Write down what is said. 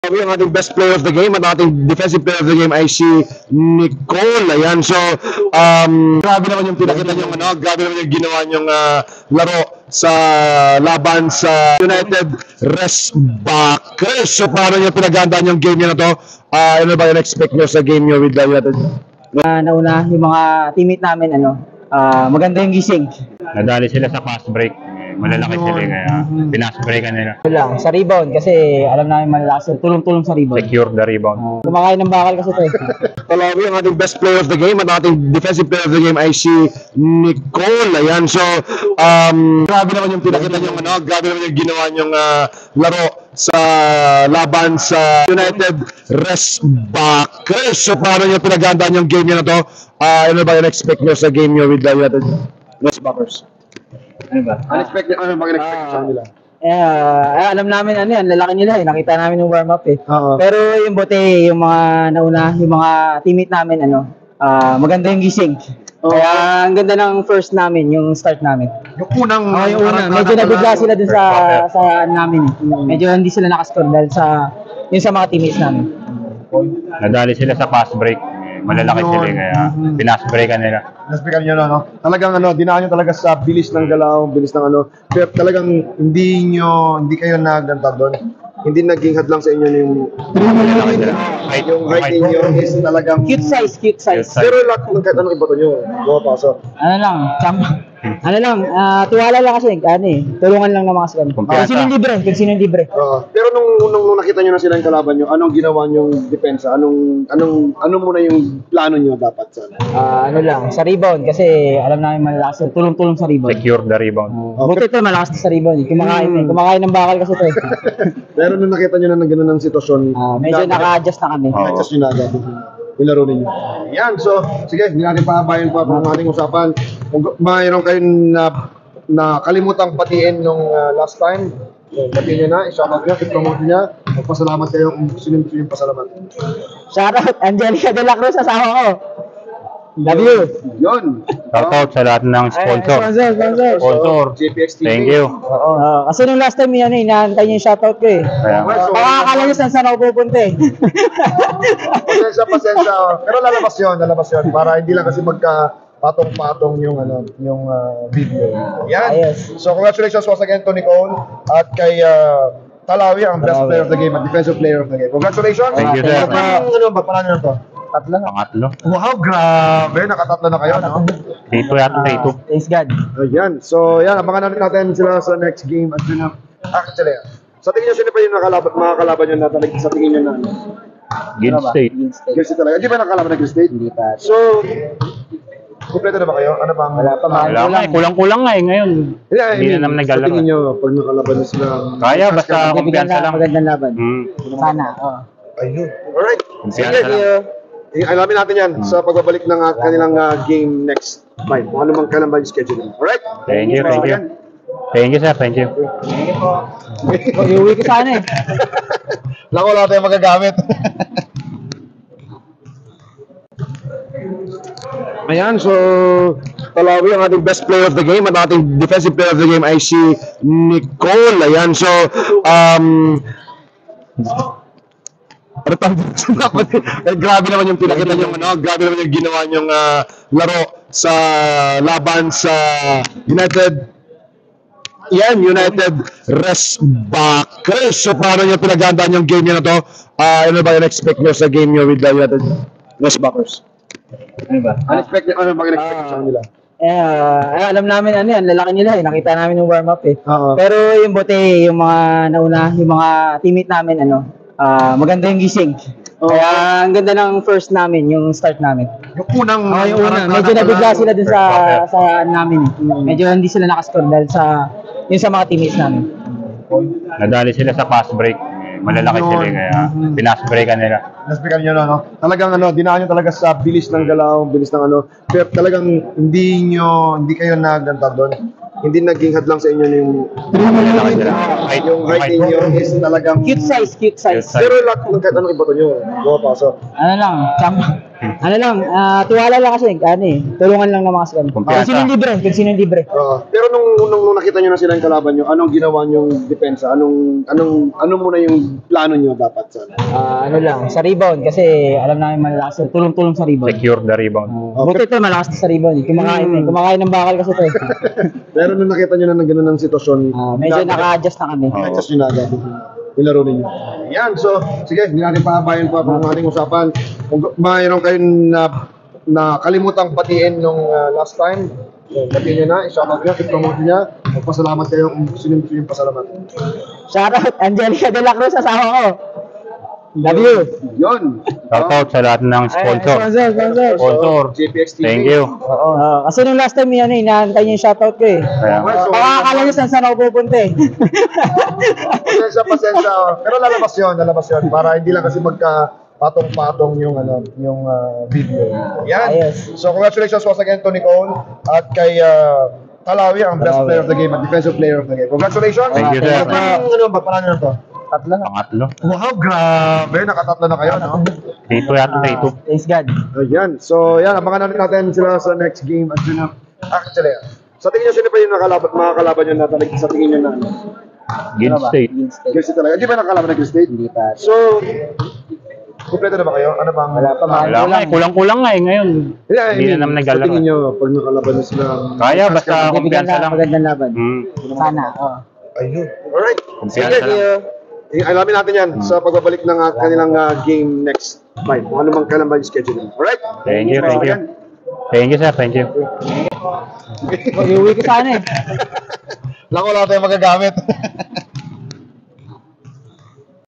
Yung ating best player of the game at ating defensive player of the game ay si Nicole. Ayan, so grabe naman yung pinakita niyong grabe naman yung ginawa niyong laro sa laban sa United Resbackers. So paano niyo pinaghandaan yung game niyo na to? Ano ba yung expect niyo sa game niyo with the United? Nauna yung mga teammate namin maganda yung gising. Nadali sila sa fast break. Malalaki sila kaya fast breakan nila. Lang sa rebound kasi alam namin malalakas tulong-tulong sa rebound. Secure the rebound. Kumakain ng bakal kasi to. Talaga yung ating best player of the game at ating defensive player of the game ay si Nicole. Ayan, so grabe naman yung pinakita niyong grabe naman yung ginawa niyong laro sa laban sa United Resbackers. So paano niyo pinaghandaan yung game niyo na to? Ano ba yung expect niyo sa game niyo with the United Resbackers? Ano ba? Unexpect niyo, ano ba yung expect sa kanila? Alam namin yan, lalaki nila nakita namin yung warm up Oo. Pero yung bote, yung mga nauna, yung mga teammate namin maganda yung gising. Kaya ang ganda ng first namin, yung start namin. Yung unang Yung una, medyo nabigla sila dun sa namin. Medyo hindi sila nakascore dahil sa mga teammates namin. Nadali sila sa fast break. Malalaki sila kaya fast breakan nila. Naspikan nyo talagang dinaan nyo talaga sa bilis ng galaw, bilis ng pero talagang hindi kayo nagdantag doon. Hindi naging hadlang sa inyo yung yung height ninyo is talagang Cute size. pero lahat ng kahit anong ibato nyo, pumapasok. Tiwala lang kasi, tulungan lang naman kasi kami. Kumpiyansa. Kung sino yung libre. Pero nung nakita nyo na sila yung kalaban nyo, anong ginawa nyong depensa? Ano muna yung plano nyo dapat sana? Sa rebound kasi alam namin malalakas tulong-tulong sa rebound. Secure the rebound. Buti ito, malakas sa rebound. Kumakain ng bakal kasi ito. Pero nung nakita nyo na gano'n ng sitwasyon, Medyo naka-adjust na kami. na-adjust nyo na agad yung laro ninyo. Yan, so sige, hindi natin pahabayan pa ang ating usapan. Kung mayroon kayong nakalimutang patiin nung last time, patiin nyo na, i-shoutout nyo, i-promote nyo, magpasalamat kayo kung gusto nyo yung pasalamat. Shoutout, Angelica De La Cruz, asawa ko. Love you. Yun. Shoutout sa lahat ng sponsor. Sponsor. JPX TV. Thank you. Kasi nung last time inaantay niyo yung shoutout ko Kaya, Baka akala niyo saan ako pupunta Pasensya. Pero lalabas yun. Para hindi lang kasi patong-patong yung video. Yan. Ayos. So congratulations once again to Nicole at kay Talawi, ang best player of the game at defensive player of the game. Congratulations. Thank you, sir. Ba't na to? pangatlo. Wow, grabe. Nakatatlo na kayo, no? Dito yata, dito. Thanks God. Ayan. So, yan. Abangan natin sila sa next game. At yun, actually, sa tingin nyo, sino pa yung mga kalaban nyo na talaga sa tingin nyo na? Guild State. Gil State talaga. Hindi ba nakalaban na Gil State? Hindi pa. So, kumpleto na ba kayo? Ano bang? Wala pa, Wala nga eh, kulang-kulang nga eh ngayon. Hindi na naman Sa tingin naglalaro. nyo, pag nakalaban na sila. Kaya, basta kumpiyansa lang. Magandang laban. Sana. Ayun. Alright. Kumpiyansa lang. Alamin natin yan sa pagbabalik ng kanilang game next time. Kung ano mang kailan ba yung schedule. Alright? Thank you, thank you. Thank you, sir. Thank you. Iuwi ko sana Lako, wala tayong magagamit. Ayan, so Talawi ang ating best player of the game at ating defensive player of the game ay si Nicole. Ayan, so grabe naman yung pinakita niyong grabe naman yung ginawa niyong laro sa laban sa United Resbackers. So paano niyo pinaghandaan yung game niyo na to? Ano ba yung expect niyo sa game niyo with the United Resbackers? Ano ba? Ano ba yung expect sa kanila? Alam namin lalaki nila nakita namin yung warm up Oo. Pero yung bote, yung mga nauna, yung mga teammate namin maganda yung gising. Kaya ang ganda ng first namin, yung start namin. Yung unang Yung una, medyo nabigla sila dun sa namin. Medyo hindi sila nakascore dahil sa mga teammates namin. Nadali sila sa fast break. Malalaki sila kaya fast breakan nila. Naspikan nyo, talagang dinaan nyo talaga sa bilis ng galaw, bilis ng pero talagang hindi kayo nagdantag doon. Hindi naging hadlang sa inyo yung height ninyo is talagang Cute size. pero lahat ng kahit anong ibato nyo, pumapasok. Ano lang, tiwala lang kasi, tulungan lang naman kasi kami. Kumpiyansa. Kung sino yung libre. Pero nung nakita nyo na sila yung kalaban nyo, anong ginawa nyong depensa? Ano muna yung plano nyo dapat sa Ano lang, sa rebound, kasi alam namin malakas, tulong-tulong sa rebound. Secure the rebound. Buti ito, malakas sa rebound. Kumakain ng bakal kasi ito. Pero nung nakita nyo na ng ganun ng sitwasyon, Medyo naka-adjust na kami. adjust nyo na agad yung laro ninyo. Yan, so, sige, hindi natin paabayan pa ang ating usapan. Kung mayroon kayong nakalimutang batiin nung last time, batiin nyo na, i-shoutout nyo, i-promote nyo, magpasalamat kayo kung gusto nyo pasalamat. Shoutout, Angelica De La Cruz, asawa ko. Love you. Yun. Shoutout sa lahat ng sponsor. Sponsor. JPX TV. Thank you. Oo, kasi nung last time yun, inaantay niyo yung shoutout ko eh. Kaya, Baka akala niyo saan ako pupunta eh. Pasensya. Pero lalabas yun. Para hindi lang kasi patong-patong yung video. Yan. Ayos. So congratulations once again to Nicole at kay Talawi, ang best player of the game at defensive player of the game. Congratulations. Thank you, sir. Parang na to? pangatlo. Wow, grabe. Nakatatlo na kayo, no? Dito yata, dito. Thanks God. Ayan. So, yan. Abangan natin sila sa next game. At yun, actually, sa tingin nyo, sino pa yung mga kalaban nyo na talaga sa tingin nyo na? Guild State. Gil State talaga. Hindi ba nakalaban ng Gil State? Hindi pa. So, kumpleto na ba kayo? Ano bang? Wala pa, Wala nga eh, kulang-kulang nga eh ngayon. Hindi na naman Sa tingin naglalaro. nyo, pag nakalaban na sila. Kaya, basta Bibigyan kumpiyansa na lang. magandang laban. Sana, Ayun. Alright. Kumpiyansa lang. Alamin natin yan sa pagbabalik ng kanilang game next fight. Kung ano mang kailan ba yung schedule. Alright? Thank you, thank you. Thank you, sir. Thank you. Mag-iuwi ko sana eh. Lang wala tayong magagamit.